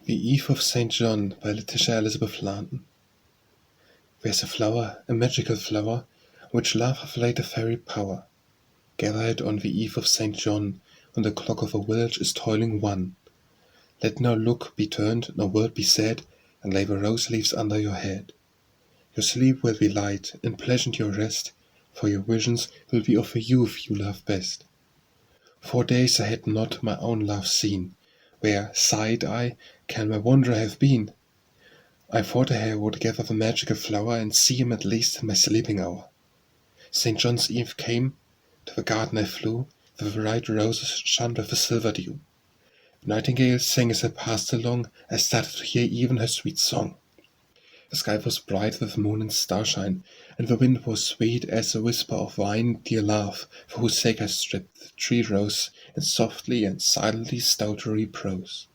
The Eve of St. John by Letitia Elizabeth Landon. There's a flower, a magical flower, which love hath laid a fairy power. Gather it on the eve of St. John, when the clock of a village is tolling one. Let no look be turned, no word be said, and lay the rose leaves under your head. Your sleep will be light, and pleasant your rest, for your visions will be of the youth you love best. 4 days I had not my own love seen, where, sighed I, can my wanderer have been? I thought I would gather the magical flower, and see him at least in my sleeping hour. St. John's Eve came, to the garden I flew, the bright roses shone with a silver dew. The nightingale sang as I passed along, I started to hear even her sweet song. The sky was bright with moon and starshine, and the wind was sweet as a whisper of wine, dear love, for whose sake I stripped the tree rose, and softly and silently stole to reprose.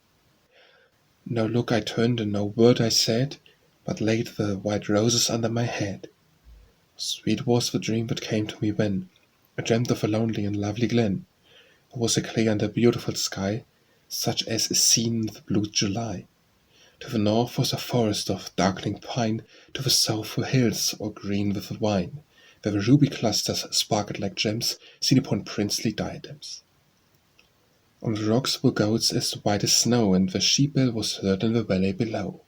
No look I turned and no word I said, but laid the white roses under my head. Sweet was the dream that came to me when I dreamt of a lonely and lovely glen. It was a clear and a beautiful sky, such as is seen in the blue July. To the north was a forest of darkling pine, to the south were hills all green with wine, where the ruby clusters sparkled like gems seen upon princely diadems. On the rocks were goats as white as snow, and the sheep-bell was heard in the valley below.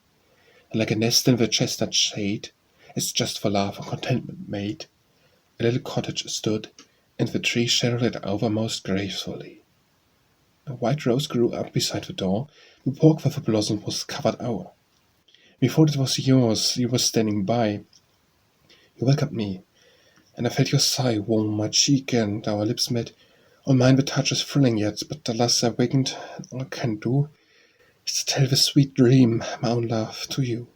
And like a nest in the chestnut shade, as just for love and contentment made, a little cottage stood, and the tree shadowed it over most gracefully. A white rose grew up beside the door, the pork with the blossom was covered o'er. Before it was yours, you were standing by, you welcomed me, and I felt your sigh warm my cheek, and our lips met. On mine the touch is thrilling yet, but alas I wakened, and all I can do is to tell the sweet dream, my own love, to you.